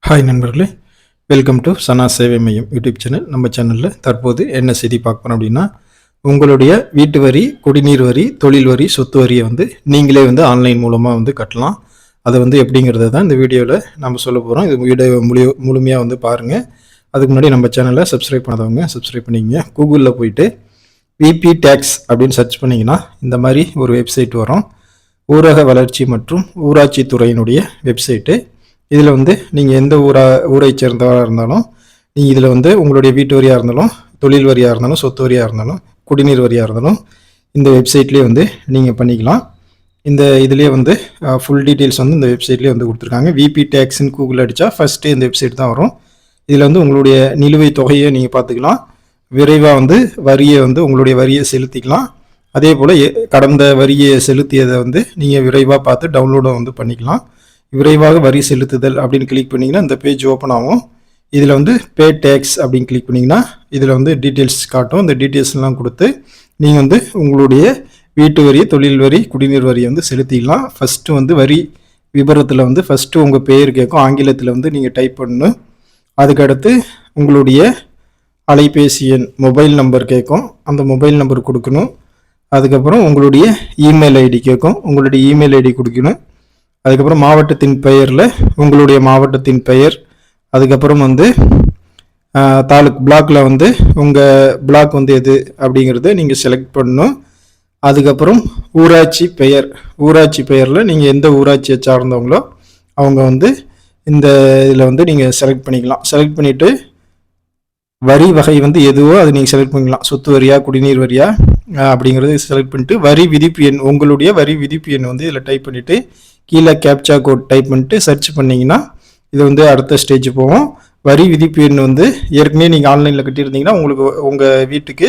Hi நண்பர்களே, welcome to சனா சேவை மையம் யூடியூப் சேனல். நம்ம சேனலில் தற்போது என்ன செய்தி பார்க்கணும் அப்படின்னா, உங்களுடைய வீட்டு வரி, குடிநீர் வரி, தொழில் வரி, சொத்து வரியை நீங்களே ஆன்லைன் மூலமாக கட்டலாம். அதை எப்படிங்கிறத தான் இந்த வீடியோவில் நம்ம சொல்ல போகிறோம். இது வீடியோ முழுமையாக பாருங்கள். அதுக்கு முன்னாடி நம்ம சேனலை சப்ஸ்கிரைப் பண்ணாதவங்க சப்ஸ்கிரைப் பண்ணிக்கங்க. கூகுளில் போயிட்டு விபி டேக்ஸ் அப்படின்னு சர்ச் பண்ணிங்கன்னா இந்த மாதிரி ஒரு வெப்சைட் வரும். ஊரக வளர்ச்சி மற்றும் ஊராட்சி துறையினுடைய வெப்சைட்டு. இதில் நீங்கள் எந்த ஊரை சேர்ந்தவராக இருந்தாலும், நீங்கள் இதில் உங்களுடைய வீட்டு வரியாக இருந்தாலும், தொழில் வரியாக இருந்தாலும், சொத்து வரியாக இருந்தாலும், குடிநீர் வரியாக இருந்தாலும் இந்த வெப்சைட்லேயே நீங்கள் பண்ணிக்கலாம். இந்த இதுலேயே ஃபுல் டீட்டெயில்ஸ் இந்த வெப்சைட்லேயே கொடுத்துருக்காங்க. விபி டேக்ஸ்ன்னு கூகுள் அடித்தா ஃபஸ்ட்டு இந்த வெப்சைட் தான் வரும். இதில் உங்களுடைய நிலுவை தொகையை நீங்கள் பார்த்துக்கலாம். விரைவாக வரியை உங்களுடைய வரியை செலுத்திக்கலாம். அதே போல் கடந்த வரியை செலுத்தியதை நீங்கள் விரைவாக பார்த்து டவுன்லோடும் பண்ணிக்கலாம். விரைவாக வரி செலுத்துதல் அப்படின்னு கிளிக் பண்ணிங்கன்னா இந்த பேஜ் ஓப்பன் ஆகும். இதில் பே டேக்ஸ் அப்படின்னு கிளிக் பண்ணிங்கன்னா இதில் டீட்டெயில்ஸ் காட்டும். இந்த டீட்டெயில்ஸ்லாம் கொடுத்து நீங்கள் உங்களுடைய வீட்டு வரி, தொழில் வரி, குடிநீர் வரியை செலுத்திக்கலாம். ஃபஸ்ட்டு வரி விபரத்தில் ஃபஸ்ட்டு உங்கள் பேர் கேட்கும். ஆங்கிலத்தில் நீங்கள் டைப் பண்ணணும். அதுக்கடுத்து உங்களுடைய அலைபேசி எண், மொபைல் நம்பர் கேட்கும். அந்த மொபைல் நம்பர் கொடுக்கணும். அதுக்கப்புறம் உங்களுடைய இமெயில் ஐடி கேட்கும். உங்களுடைய இமெயில் ஐடி கொடுக்கணும். அதுக்கப்புறம் மாவட்டத்தின் பெயரில் உங்களுடைய மாவட்டத்தின் பெயர், அதுக்கப்புறம் தாலுக் பிளாக்கில் உங்கள் பிளாக் எது அப்படிங்கிறத நீங்கள் செலக்ட் பண்ணணும். அதுக்கப்புறம் ஊராட்சி பெயர், ஊராட்சி பெயரில் நீங்கள் எந்த ஊராட்சியை சார்ந்தவங்களோ அவங்க இந்த இதில் நீங்கள் செலக்ட் பண்ணிக்கலாம். செலக்ட் பண்ணிவிட்டு வரி வகை எதுவோ அதை நீங்கள் செலக்ட் பண்ணிக்கலாம். சொத்து வரியா, குடிநீர் வரியா அப்படிங்கிறத செலக்ட் பண்ணிவிட்டு வரி விதிப்பு எண், உங்களுடைய வரி விதிப்பு எண் இதில் டைப் பண்ணிவிட்டு கீழே கேப்சா கோட் டைப் பண்ணிட்டு சர்ச் பண்ணிங்கன்னா இது அடுத்த ஸ்டேஜ் போகும். வரி விதிப்பு எண் ஏற்கனவே நீங்கள் ஆன்லைனில் கட்டியிருந்தீங்கன்னா உங்களுக்கு உங்கள் வீட்டுக்கு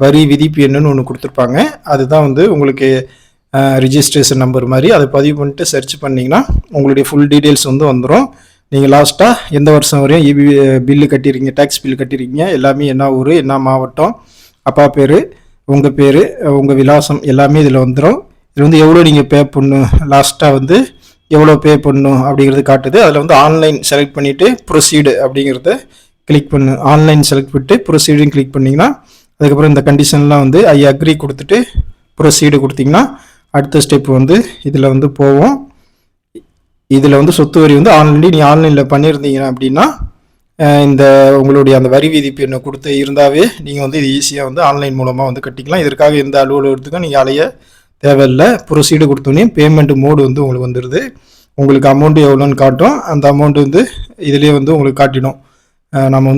வரி விதிப்பு எண்ணுன்னு ஒன்று கொடுத்துருப்பாங்க. அதுதான் உங்களுக்கு ரிஜிஸ்ட்ரேஷன் நம்பர் மாதிரி. அதை பதிவு பண்ணிட்டு சர்ச் பண்ணிங்கன்னா உங்களுடைய ஃபுல் டீட்டெயில்ஸ் வந்துடும். நீங்கள் லாஸ்ட்டாக எந்த வருஷம் வரையும் இபி பில்லு கட்டியிருக்கீங்க, டேக்ஸ் பில் கட்டியிருக்கீங்க, எல்லாமே என்ன ஊர், என்ன மாவட்டம், அப்பா பேர், உங்கள் பேர், உங்கள் விலாசம் எல்லாமே இதில் வந்துடும். இது எவ்வளோ நீங்கள் பே பண்ணணும், லாஸ்ட்டாக எவ்வளோ பே பண்ணணும் அப்படிங்கிறது காட்டுது. அதில் ஆன்லைன் செலக்ட் பண்ணிவிட்டு ப்ரொசீடு அப்படிங்கிறத கிளிக் பண்ணு. ஆன்லைன் செலக்ட் பண்ணிட்டு ப்ரொசீடுன்னு கிளிக் பண்ணிங்கன்னா அதுக்கப்புறம் இந்த கண்டிஷன்லாம் ஐ அக்ரி கொடுத்துட்டு ப்ரொசீடு கொடுத்திங்கன்னா அடுத்த ஸ்டெப் இதில் போவோம். இதில் சொத்து வரி ஆல்ரெடி நீ ஆன்லைனில் பண்ணியிருந்தீங்க அப்படின்னா இந்த உங்களுடைய அந்த வரி விதிப்பு என்ன கொடுத்து இருந்தாவே நீங்கள் இது ஈஸியாக ஆன்லைன் மூலமாக கட்டிக்கலாம். இதற்காக எந்த அலுவலகத்துக்கும் நீங்கள் அலைய தேவையில்லை. ப்ரொசீடு கொடுத்தோன்னே பேமெண்ட் மோடு உங்களுக்கு வந்துடுது. உங்களுக்கு அமௌண்ட்டு எவ்வளோன்னு காட்டும். அந்த அமௌண்ட்டு இதுலேயே உங்களுக்கு காட்டிடும். நம்ம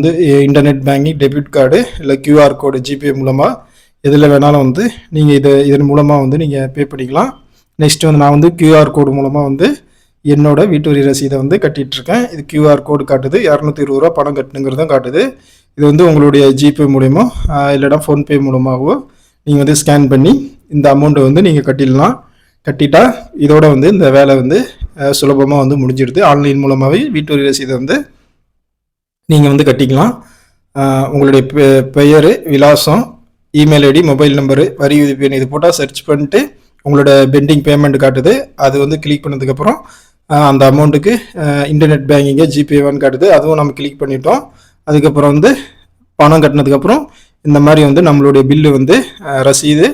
இன்டர்நெட் பேங்கிங், டெபிட் கார்டு, இல்லை கியூஆர் கோடு, ஜிபே மூலமாக எதில் வேணாலும் நீங்கள் இதன் மூலமாக நீங்கள் பே பண்ணிக்கலாம். நெக்ஸ்ட்டு நான் கியூஆர் கோடு மூலமாக என்னோட வீட்டு வரி ரசீதை கட்டிகிட்ருக்கேன். இது கியூஆர் கோடு காட்டுது. 220 ரூபா பணம் கட்டணுங்கிறதும் காட்டுது. இது உங்களுடைய ஜிபே மூலமோ இல்லைனா ஃபோன்பே மூலமாகவோ நீங்கள் ஸ்கேன் பண்ணி இந்த அமௌண்ட்டை நீங்கள் கட்டிடலாம். கட்டிட்டா இதோட இந்த வேலை சுலபமாக முடிஞ்சிடுது. ஆன்லைன் மூலமாகவே வீட்டு வரி ரசீதை நீங்கள் கட்டிக்கலாம். உங்களுடைய பெயர், விலாசம், இமெயில் ஐடி, மொபைல் நம்பரு, வரி விதிப்பு எண் இது போட்டால் சர்ச் பண்ணிட்டு உங்களோட பெண்டிங் பேமெண்ட் காட்டுது. அது கிளிக் பண்ணதுக்கப்புறம் அந்த அமௌண்ட்டுக்கு இன்டர்நெட் பேங்கிங்கை ஜிபேவான்னு காட்டுது. அதுவும் நம்ம கிளிக் பண்ணிட்டோம். அதுக்கப்புறம் பணம் கட்டினதுக்கப்புறம் இந்த மாதிரி நம்மளுடைய பில்லு ரசீது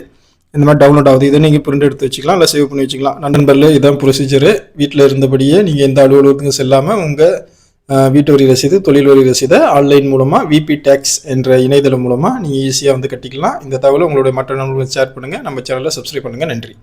இந்த மாதிரி டவுன்லோட் ஆகுது. இதை நீங்கள் பிரிண்ட் எடுத்து வச்சுக்கலாம், இல்லை சேவ் பண்ணி வச்சுக்கலாம். நண்பர்களே, இதான் ப்ரொசீஜரு. வீட்டில் இருந்தபடியே நீங்கள் எந்த அலுவலகத்துக்கும் செல்லாமல் உங்கள் வீட்டு வரி ரசீது, தொழில் வரி ரசீதை ஆன்லைன் மூலமாக விபி டேக்ஸ் என்ற இணையதளம் மூலமாக நீங்கள் ஈஸியாக கட்டிக்கலாம். இந்த தகவலை உங்களுடைய மற்ற நண்பர்களுக்கு ஷேர் பண்ணுங்கள். நம்ம சேனலை சப்ஸ்கிரைப் பண்ணுங்கள். நன்றி.